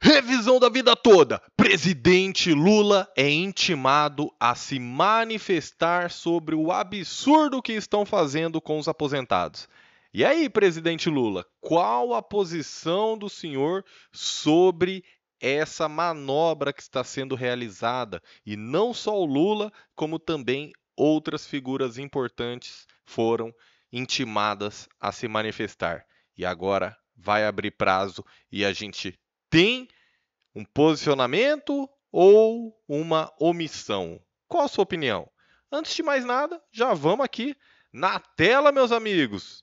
Revisão da vida toda. Presidente Lula é intimado a se manifestar sobre o absurdo que estão fazendo com os aposentados. E aí, presidente Lula, qual a posição do senhor sobre essa manobra que está sendo realizada? E não só o Lula, como também outras figuras importantes foram intimadas a se manifestar. E agora vai abrir prazo e a gente tem um posicionamento ou uma omissão? Qual a sua opinião? Antes de mais nada, já vamos aqui na tela, meus amigos.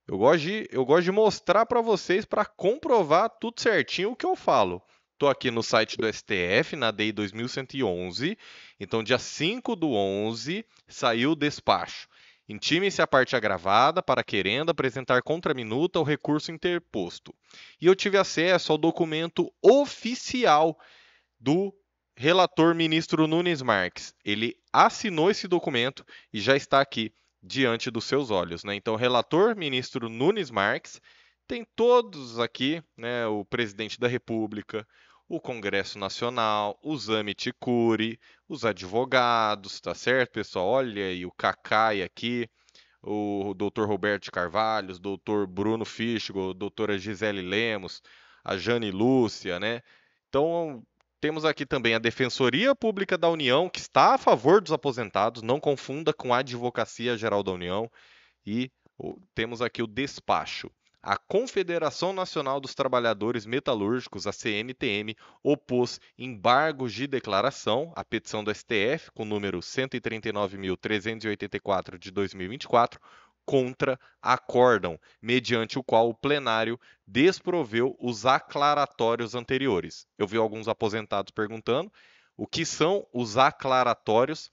Eu gosto de mostrar para vocês para comprovar tudo certinho o que eu falo. Estou aqui no site do STF, na DEI 2111. Então, dia 5/11, saiu o despacho. Intime-se a parte agravada para querendo apresentar contraminuta ou recurso interposto. E eu tive acesso ao documento oficial do relator ministro Nunes Marques. Ele assinou esse documento e já está aqui diante dos seus olhos, né? Então, o relator ministro Nunes Marques tem todos aqui, né? O presidente da República, o Congresso Nacional, os Amit Curi, os advogados, tá certo, pessoal? Olha aí o Cacai aqui, o doutor Roberto de Carvalho, o doutor Bruno Fischel, a doutora Gisele Lemos, a Jane Lúcia, né? Então, temos aqui também a Defensoria Pública da União, que está a favor dos aposentados, não confunda com a Advocacia Geral da União. E temos aqui o despacho. A Confederação Nacional dos Trabalhadores Metalúrgicos, a CNTM, opôs embargos de declaração à petição do STF, com o número 139.384 de 2024, contra acórdão, mediante o qual o plenário desproveu os aclaratórios anteriores. Eu vi alguns aposentados perguntando o que são os aclaratórios,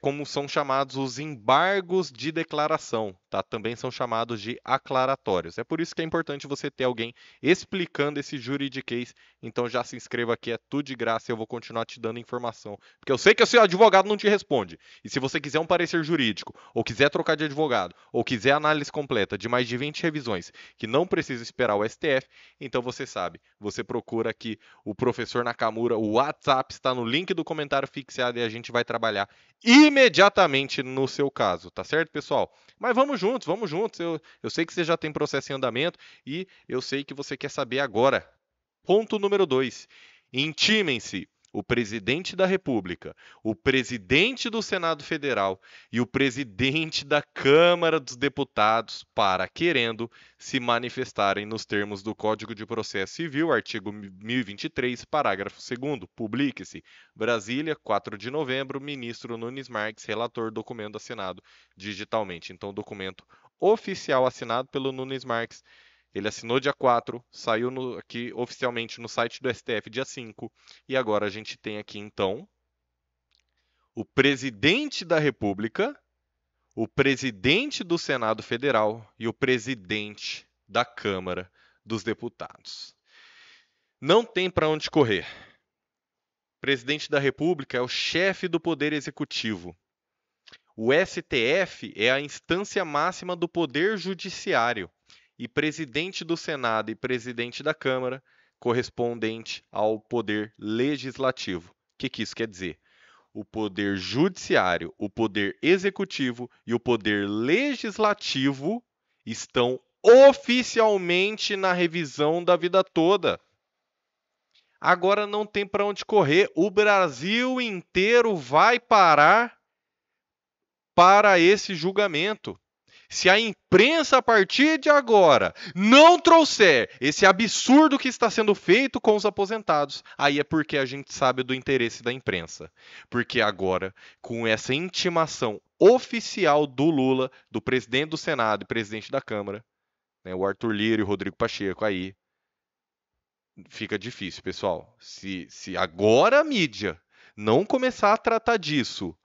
como são chamados os embargos de declaração, tá? Também são chamados de aclaratórios. É por isso que é importante você ter alguém explicando esse juridiquês. Então já se inscreva aqui, é tudo de graça e eu vou continuar te dando informação. Porque eu sei que o seu advogado não te responde. E se você quiser um parecer jurídico, ou quiser trocar de advogado, ou quiser análise completa de mais de 20 revisões, que não precisa esperar o STF, então você sabe, você procura aqui o professor Nakamura, o WhatsApp está no link do comentário fixado e a gente vai trabalhar imediatamente no seu caso, tá certo, pessoal? Mas vamos juntos, vamos juntos. Eu sei que você já tem processo em andamento e eu sei que você quer saber agora. Ponto número 2. Intimem-se o presidente da República, o presidente do Senado Federal e o presidente da Câmara dos Deputados para, querendo, se manifestarem nos termos do Código de Processo Civil, artigo 1023, parágrafo 2º. Publique-se. Brasília, 4 de novembro, ministro Nunes Marques, relator, documento assinado digitalmente. Então, documento oficial assinado pelo Nunes Marques. Ele assinou dia 4, saiu aqui oficialmente no site do STF dia 5, e agora a gente tem aqui então o presidente da República, o presidente do Senado Federal e o presidente da Câmara dos Deputados. Não tem para onde correr. O presidente da República é o chefe do Poder Executivo. O STF é a instância máxima do Poder Judiciário. E presidente do Senado e presidente da Câmara, correspondente ao poder legislativo. O que isso quer dizer? O poder judiciário, o poder executivo e o poder legislativo estão oficialmente na revisão da vida toda. Agora não tem para onde correr. O Brasil inteiro vai parar para esse julgamento. Se a imprensa, a partir de agora, não trouxer esse absurdo que está sendo feito com os aposentados, aí é porque a gente sabe do interesse da imprensa. Porque agora, com essa intimação oficial do Lula, do presidente do Senado e presidente da Câmara, né, o Arthur Lira e o Rodrigo Pacheco aí, fica difícil, pessoal. Se agora a mídia não começar a tratar disso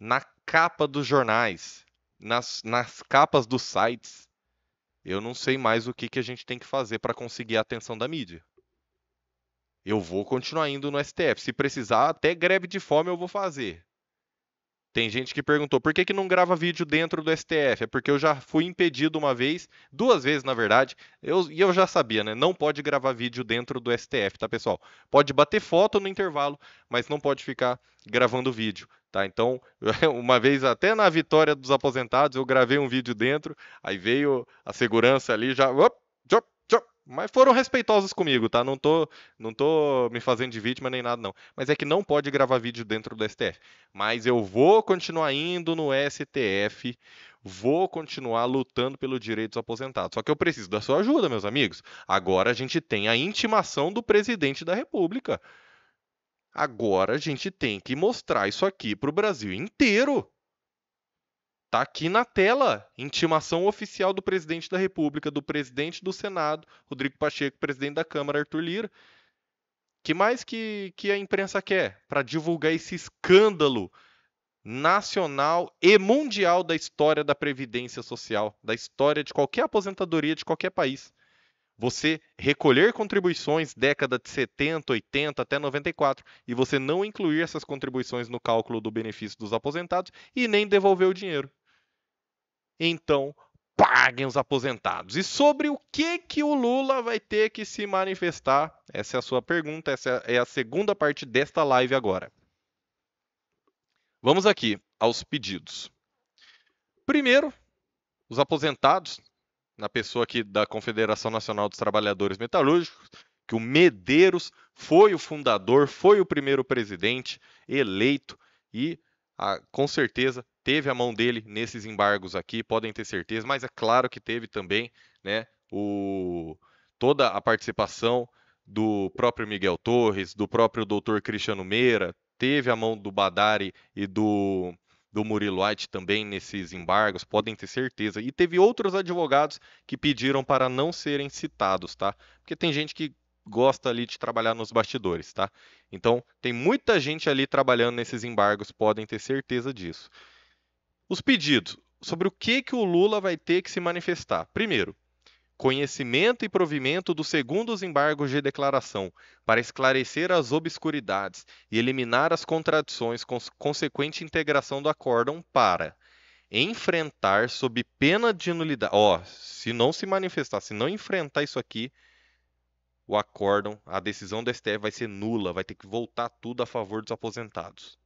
na capa dos jornais, nas capas dos sites, eu não sei mais o que a gente tem que fazer para conseguir a atenção da mídia. Eu vou continuar indo no STF. Se precisar, até greve de fome eu vou fazer. Tem gente que perguntou por que não grava vídeo dentro do STF? É porque eu já fui impedido uma vez, duas vezes na verdade, e eu já sabia, né? Não pode gravar vídeo dentro do STF, tá, pessoal? Pode bater foto no intervalo, mas não pode ficar gravando vídeo, tá? Então, uma vez até na vitória dos aposentados, eu gravei um vídeo dentro, aí veio a segurança ali já. Mas foram respeitosos comigo, tá? Não tô me fazendo de vítima nem nada, não. Mas é que não pode gravar vídeo dentro do STF. Mas eu vou continuar indo no STF, vou continuar lutando pelo direito dos aposentados. Só que eu preciso da sua ajuda, meus amigos. Agora a gente tem a intimação do presidente da República. Agora a gente tem que mostrar isso aqui para o Brasil inteiro. Tá aqui na tela, intimação oficial do presidente da República, do presidente do Senado, Rodrigo Pacheco, presidente da Câmara, Arthur Lira. Que mais que a imprensa quer para divulgar esse escândalo nacional e mundial da história da previdência social, da história de qualquer aposentadoria de qualquer país? Você recolher contribuições década de 70, 80 até 94 e você não incluir essas contribuições no cálculo do benefício dos aposentados e nem devolver o dinheiro. Então, paguem os aposentados. E sobre o que o Lula vai ter que se manifestar? Essa é a sua pergunta, essa é a segunda parte desta live agora. Vamos aqui aos pedidos. Primeiro, os aposentados, na pessoa aqui da Confederação Nacional dos Trabalhadores Metalúrgicos, que o Medeiros foi o fundador, foi o primeiro presidente eleito e com certeza teve a mão dele nesses embargos aqui, podem ter certeza, mas é claro que teve também, né, toda a participação do próprio Miguel Torres, do próprio Dr. Cristiano Meira, teve a mão do Badari e do Murilo White também nesses embargos, podem ter certeza. E teve outros advogados que pediram para não serem citados, tá? Porque tem gente que gosta ali de trabalhar nos bastidores, tá? Então, tem muita gente ali trabalhando nesses embargos, podem ter certeza disso. Os pedidos, sobre o que o Lula vai ter que se manifestar. Primeiro, conhecimento e provimento dos segundos embargos de declaração, para esclarecer as obscuridades e eliminar as contradições com consequente integração do acórdão para enfrentar sob pena de nulidade. Se não se manifestar, se não enfrentar isso aqui, o acórdão, a decisão do STF vai ser nula, vai ter que voltar tudo a favor dos aposentados.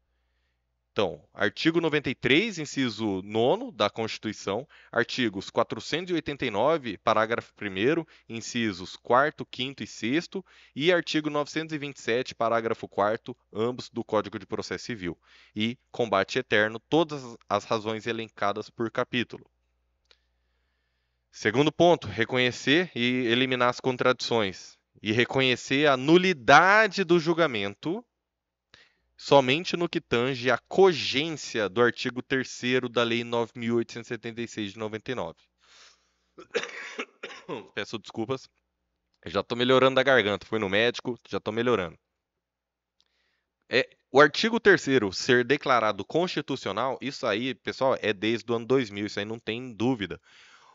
Então, artigo 93, inciso 9 da Constituição, artigos 489, parágrafo 1º, incisos 4º, 5º e 6º, e artigo 927, parágrafo 4º, ambos do Código de Processo Civil. E combate eterno, todas as razões elencadas por capítulo. Segundo ponto, reconhecer e eliminar as contradições. E reconhecer a nulidade do julgamento somente no que tange à cogência do artigo 3º da Lei 9.876 de 99. Peço desculpas, já estou melhorando da garganta, fui no médico, já estou melhorando. O artigo 3º ser declarado constitucional, isso aí, pessoal, é desde o ano 2000, isso aí não tem dúvida.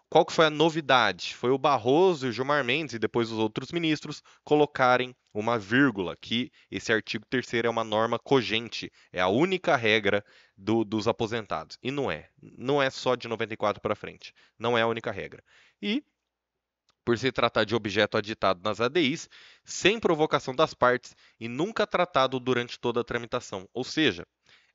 Qual que foi a novidade? Foi o Barroso e o Gilmar Mendes e depois os outros ministros colocarem uma vírgula, que esse artigo 3º é uma norma cogente, é a única regra dos aposentados. E não é só de 94 para frente, não é a única regra. E, por se tratar de objeto aditado nas ADIs, sem provocação das partes e nunca tratado durante toda a tramitação. Ou seja,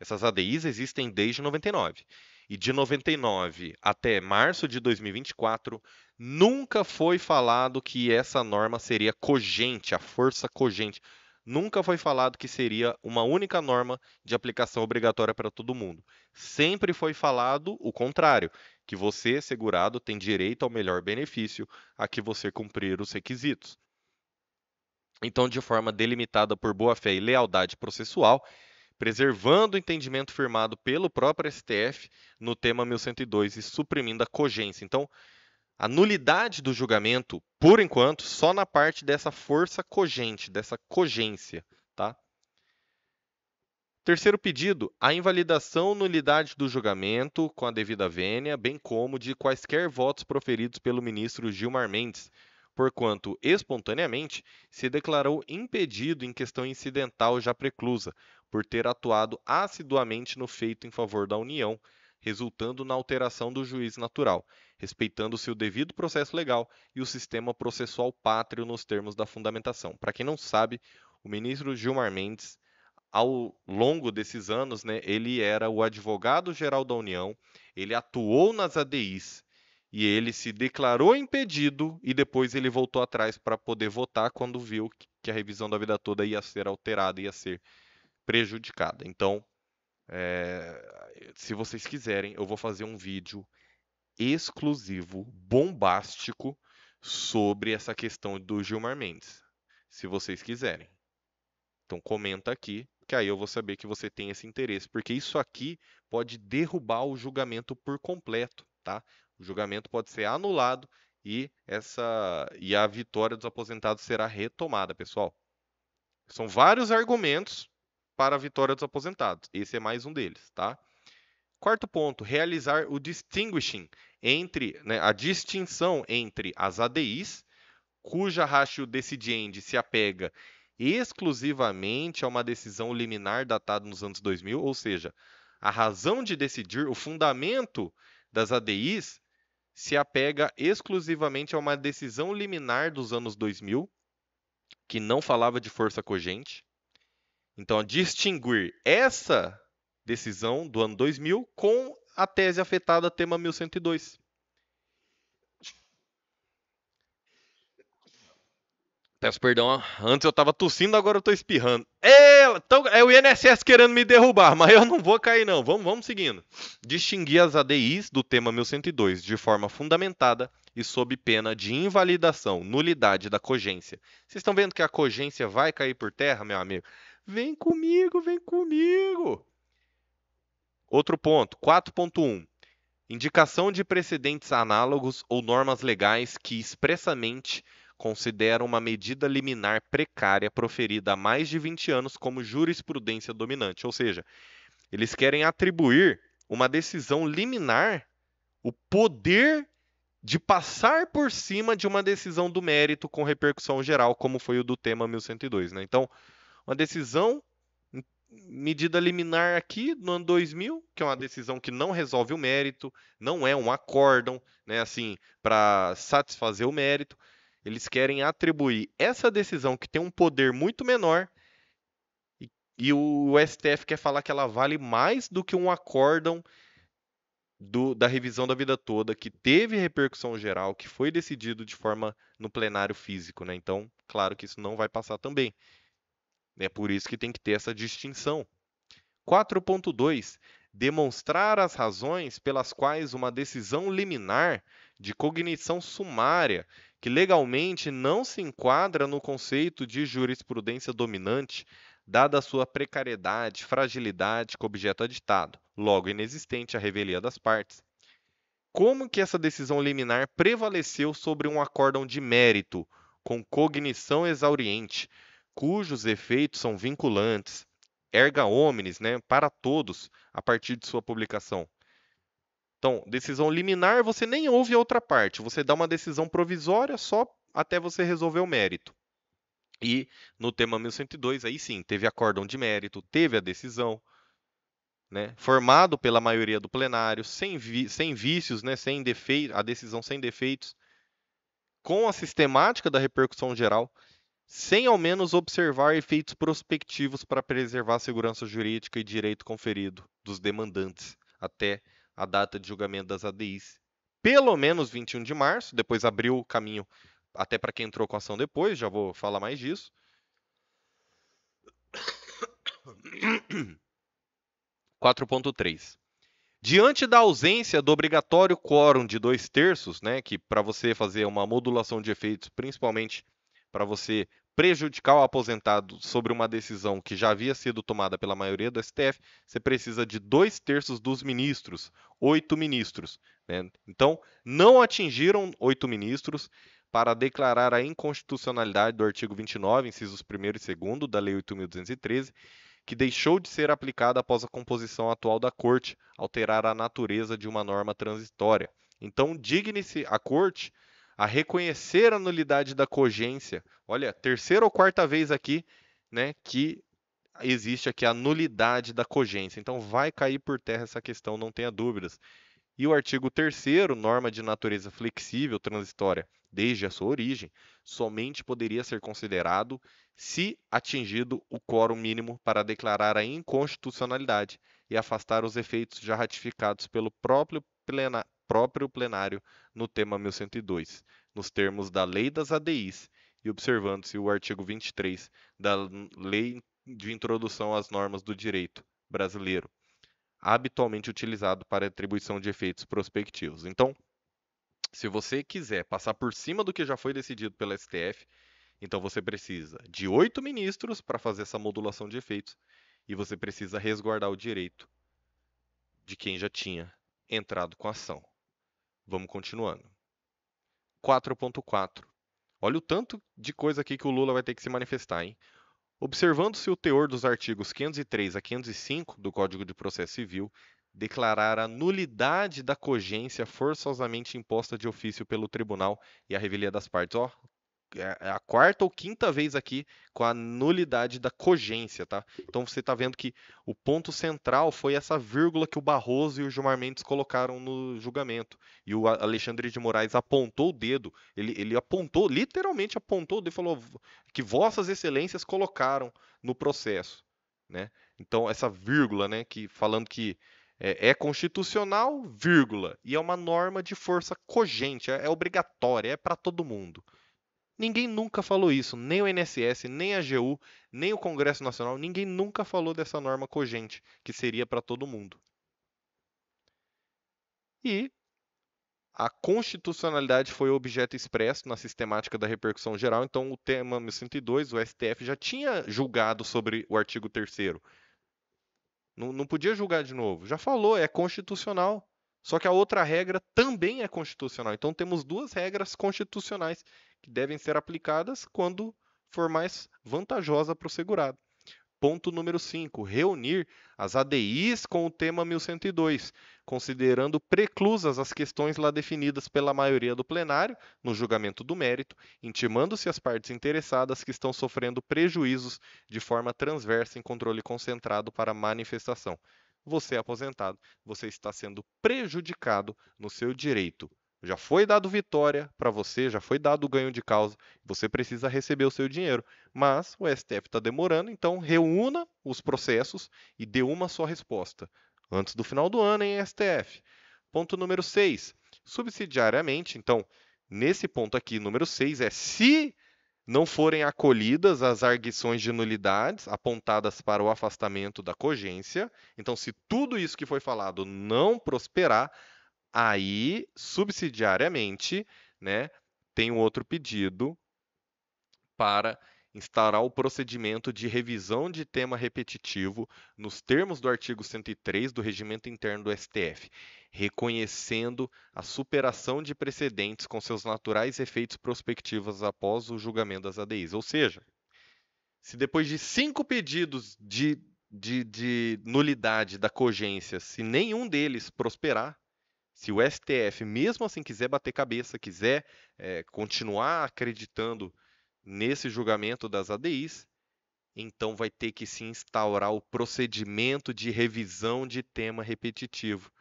essas ADIs existem desde 99. E de 99 até março de 2024, nunca foi falado que essa norma seria cogente, a força cogente. Nunca foi falado que seria uma única norma de aplicação obrigatória para todo mundo. Sempre foi falado o contrário, que você, segurado, tem direito ao melhor benefício a que você cumprir os requisitos. Então, de forma delimitada por boa-fé e lealdade processual, preservando o entendimento firmado pelo próprio STF no tema 1102 e suprimindo a cogência. Então, a nulidade do julgamento, por enquanto, só na parte dessa força cogente, dessa cogência, tá? Terceiro pedido, a invalidação nulidade do julgamento com a devida vênia, bem como de quaisquer votos proferidos pelo ministro Gilmar Mendes, porquanto, espontaneamente, se declarou impedido em questão incidental já preclusa, por ter atuado assiduamente no feito em favor da União, resultando na alteração do juiz natural, respeitando-se o devido processo legal e o sistema processual pátrio nos termos da fundamentação. Para quem não sabe, o ministro Gilmar Mendes, ao longo desses anos, né, ele era o advogado-geral da União, ele atuou nas ADIs e ele se declarou impedido e depois ele voltou atrás para poder votar quando viu que a revisão da vida toda ia ser alterada, ia ser prejudicada. Então, se vocês quiserem, eu vou fazer um vídeo exclusivo, bombástico, sobre essa questão do Gilmar Mendes, se vocês quiserem. Então comenta aqui, que aí eu vou saber que você tem esse interesse, porque isso aqui pode derrubar o julgamento por completo, tá? O julgamento pode ser anulado e a vitória dos aposentados será retomada, pessoal. São vários argumentos para a vitória dos aposentados. Esse é mais um deles, tá? Quarto ponto, realizar o distinguishing a distinção entre as ADIs, cuja ratio decidendi se apega exclusivamente a uma decisão liminar datada nos anos 2000, ou seja, a razão de decidir, o fundamento das ADIs se apega exclusivamente a uma decisão liminar dos anos 2000, que não falava de força cogente. Então, distinguir essa decisão do ano 2000 com a tese afetada, tema 1102. Peço perdão, antes eu estava tossindo, agora eu estou espirrando. Então, é o INSS querendo me derrubar, mas eu não vou cair não. Vamos seguindo. Distinguir as ADIs do tema 1102 de forma fundamentada e sob pena de invalidação, nulidade da cogência. Vocês estão vendo que a cogência vai cair por terra, meu amigo? Vem comigo, vem comigo. Outro ponto, 4.1. Indicação de precedentes análogos ou normas legais que expressamente consideram uma medida liminar precária proferida há mais de 20 anos como jurisprudência dominante. Ou seja, eles querem atribuir uma decisão liminar o poder de passar por cima de uma decisão do mérito com repercussão geral, como foi o do tema 1102. Né? Então, uma decisão medida liminar aqui no ano 2000, que é uma decisão que não resolve o mérito, não é um acórdão, né, assim, para satisfazer o mérito. Eles querem atribuir essa decisão que tem um poder muito menor e o STF quer falar que ela vale mais do que um acórdão da revisão da vida toda, que teve repercussão geral, que foi decidido de forma no plenário físico, né? Então, claro que isso não vai passar também. É por isso que tem que ter essa distinção. 4.2. Demonstrar as razões pelas quais uma decisão liminar de cognição sumária, que legalmente não se enquadra no conceito de jurisprudência dominante, dada a sua precariedade, fragilidade com objeto aditado, logo inexistente a revelia das partes. Como que essa decisão liminar prevaleceu sobre um acórdão de mérito, com cognição exauriente, cujos efeitos são vinculantes, erga omnes, né, para todos, a partir de sua publicação. Então, decisão liminar, você nem ouve a outra parte, você dá uma decisão provisória só até você resolver o mérito. E no tema 1102, aí sim, teve acórdão de mérito, teve a decisão, né, formado pela maioria do plenário, sem vícios, né, sem defeito, a decisão sem defeitos, com a sistemática da repercussão geral, sem ao menos observar efeitos prospectivos para preservar a segurança jurídica e direito conferido dos demandantes até a data de julgamento das ADIs. Pelo menos 21 de março, depois abriu o caminho até para quem entrou com ação depois, já vou falar mais disso. 4.3. Diante da ausência do obrigatório quórum de 2/3, né, que para você fazer uma modulação de efeitos, principalmente para você prejudicar o aposentado sobre uma decisão que já havia sido tomada pela maioria do STF, você precisa de 2/3 dos ministros, 8 ministros. Né? Então, não atingiram 8 ministros para declarar a inconstitucionalidade do artigo 29, incisos 1º e 2º da Lei 8.213, que deixou de ser aplicada após a composição atual da Corte alterar a natureza de uma norma transitória. Então, digne-se a Corte a reconhecer a nulidade da cogência. Olha, terceira ou quarta vez aqui, né, que existe aqui a nulidade da cogência. Então vai cair por terra essa questão, não tenha dúvidas. E o artigo 3º, norma de natureza flexível transitória desde a sua origem, somente poderia ser considerado se atingido o quórum mínimo para declarar a inconstitucionalidade e afastar os efeitos já ratificados pelo próprio plenário no tema 1102, nos termos da Lei das ADIs e observando-se o artigo 23 da Lei de Introdução às Normas do Direito Brasileiro, habitualmente utilizado para atribuição de efeitos prospectivos. Então, se você quiser passar por cima do que já foi decidido pela STF, então você precisa de 8 ministros para fazer essa modulação de efeitos e você precisa resguardar o direito de quem já tinha entrado com a ação. Vamos continuando. 4.4. Olha o tanto de coisa aqui que o Lula vai ter que se manifestar, hein? Observando-se o teor dos artigos 503 a 505 do Código de Processo Civil, declarar a nulidade da cogência forçosamente imposta de ofício pelo tribunal e a revelia das partes. Ó, é a quarta ou quinta vez aqui com a nulidade da cogência, tá? Então você está vendo que o ponto central foi essa vírgula que o Barroso e o Gilmar Mendes colocaram no julgamento. E o Alexandre de Moraes apontou o dedo, ele apontou, literalmente apontou o dedo e falou que vossas excelências colocaram no processo, né? Então essa vírgula, né, que falando que é constitucional, vírgula, e é uma norma de força cogente, é obrigatória, é para todo mundo. Ninguém nunca falou isso, nem o INSS, nem a AGU, nem o Congresso Nacional, ninguém nunca falou dessa norma cogente, que seria para todo mundo. E a constitucionalidade foi o objeto expresso na sistemática da repercussão geral, então o tema 1102, o STF já tinha julgado sobre o artigo 3º. Não podia julgar de novo. Já falou, é constitucional. Só que a outra regra também é constitucional. Então temos duas regras constitucionais que devem ser aplicadas quando for mais vantajosa para o segurado. Ponto número 5. Reunir as ADIs com o tema 1102, considerando preclusas as questões lá definidas pela maioria do plenário no julgamento do mérito, intimando-se as partes interessadas que estão sofrendo prejuízos de forma transversa em controle concentrado para manifestação. Você, aposentado, você está sendo prejudicado no seu direito. Já foi dado vitória para você, já foi dado o ganho de causa, você precisa receber o seu dinheiro. Mas o STF está demorando, então reúna os processos e dê uma só resposta. Antes do final do ano, em STF. Ponto número 6. Subsidiariamente, então, nesse ponto aqui, número 6, é se não forem acolhidas as arguições de nulidades apontadas para o afastamento da cogência. Então, se tudo isso que foi falado não prosperar, aí, subsidiariamente, né, tem um outro pedido para instaurar o procedimento de revisão de tema repetitivo nos termos do artigo 103 do Regimento Interno do STF, reconhecendo a superação de precedentes com seus naturais efeitos prospectivos após o julgamento das ADIs. Ou seja, se depois de 5 pedidos de nulidade da cogência, se nenhum deles prosperar, se o STF mesmo assim quiser bater cabeça, quiser continuar acreditando nesse julgamento das ADIs, então vai ter que se instaurar o procedimento de revisão de tema repetitivo,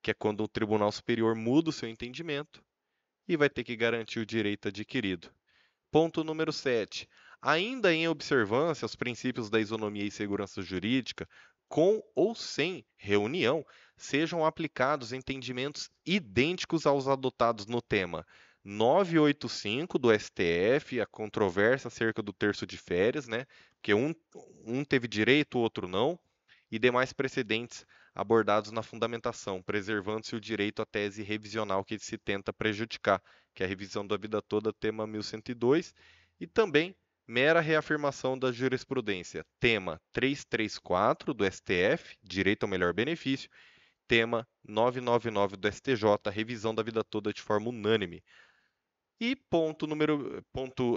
que é quando o Tribunal Superior muda o seu entendimento e vai ter que garantir o direito adquirido. Ponto número 7. Ainda em observância aos princípios da isonomia e segurança jurídica, com ou sem reunião, sejam aplicados entendimentos idênticos aos adotados no tema 985 do STF, a controvérsia acerca do terço de férias, né? Porque um teve direito, o outro não, e demais precedentes abordados na fundamentação, preservando-se o direito à tese revisional que se tenta prejudicar, que é a revisão da vida toda, tema 1102, e também mera reafirmação da jurisprudência, tema 334 do STF, direito ao melhor benefício, tema 999 do STJ, revisão da vida toda de forma unânime. E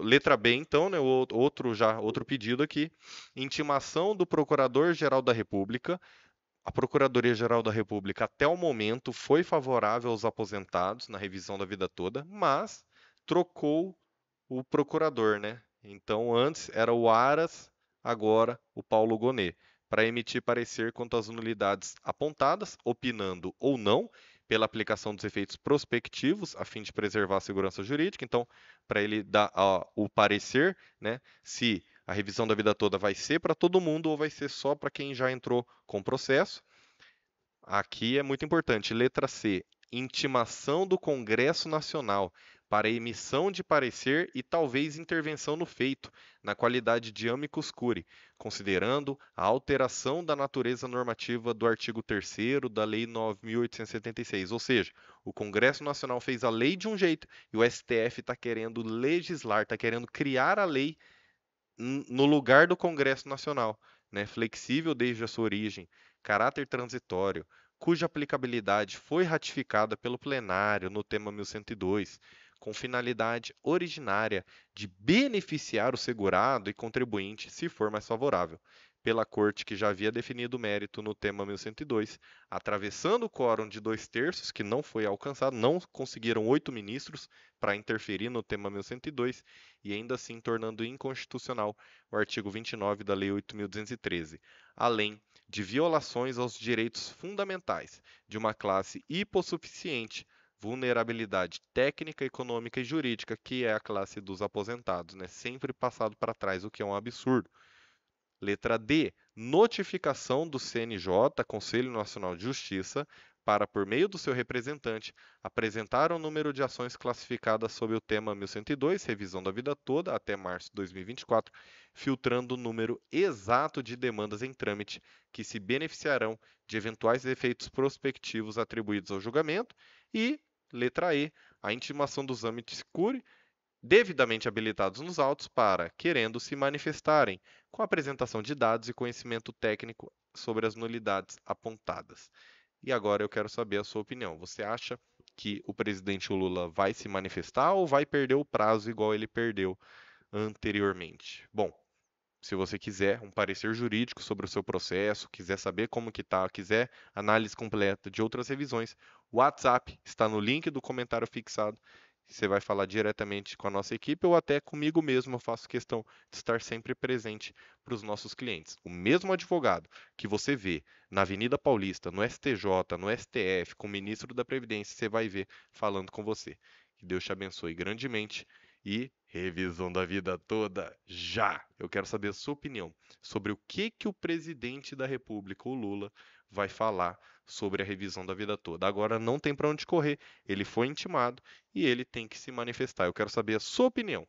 letra B, então, né, outro pedido aqui, intimação do Procurador-Geral da República. A Procuradoria-Geral da República, até o momento, foi favorável aos aposentados na revisão da vida toda, mas trocou o procurador, né? Então, antes era o Aras, agora o Paulo Gonet, para emitir parecer quanto às nulidades apontadas, opinando ou não pela aplicação dos efeitos prospectivos, a fim de preservar a segurança jurídica. Então, para ele dar o parecer, né, se a revisão da vida toda vai ser para todo mundo ou vai ser só para quem já entrou com processo. Aqui é muito importante. Letra C. Intimação do Congresso Nacional para emissão de parecer e talvez intervenção no feito, na qualidade de amicus curiae, considerando a alteração da natureza normativa do artigo 3º da Lei 9.876. Ou seja, o Congresso Nacional fez a lei de um jeito e o STF está querendo legislar, está querendo criar a lei no lugar do Congresso Nacional, né, flexível desde a sua origem, caráter transitório, cuja aplicabilidade foi ratificada pelo plenário no tema 1102, com finalidade originária de beneficiar o segurado e contribuinte, se for mais favorável, pela Corte que já havia definido o mérito no tema 1102, atravessando o quórum de 2/3, que não foi alcançado, não conseguiram 8 ministros para interferir no tema 1102, e ainda assim tornando inconstitucional o artigo 29 da Lei 8.213, além de violações aos direitos fundamentais de uma classe hipossuficiente, vulnerabilidade técnica, econômica e jurídica, que é a classe dos aposentados, né? Sempre passado para trás, o que é um absurdo. Letra D. Notificação do CNJ, Conselho Nacional de Justiça, para, por meio do seu representante, apresentar o número de ações classificadas sob o tema 1102, revisão da vida toda, até março de 2024, filtrando o número exato de demandas em trâmite que se beneficiarão de eventuais efeitos prospectivos atribuídos ao julgamento. E, letra E, a intimação dos âmbitos curi devidamente habilitados nos autos para, querendo se manifestarem, com a apresentação de dados e conhecimento técnico sobre as nulidades apontadas. E agora eu quero saber a sua opinião. Você acha que o presidente Lula vai se manifestar ou vai perder o prazo igual ele perdeu anteriormente? Bom, se você quiser um parecer jurídico sobre o seu processo, quiser saber como que tá, quiser análise completa de outras revisões, o WhatsApp está no link do comentário fixado. Você vai falar diretamente com a nossa equipe ou até comigo mesmo. Eu faço questão de estar sempre presente para os nossos clientes. O mesmo advogado que você vê na Avenida Paulista, no STJ, no STF, com o ministro da Previdência, você vai ver falando com você. Que Deus te abençoe grandemente e revisão da vida toda já. Eu quero saber a sua opinião sobre o que o presidente da República, o Lula, vai falar sobre a revisão da vida toda. Agora não tem para onde correr. Ele foi intimado e ele tem que se manifestar. Eu quero saber a sua opinião.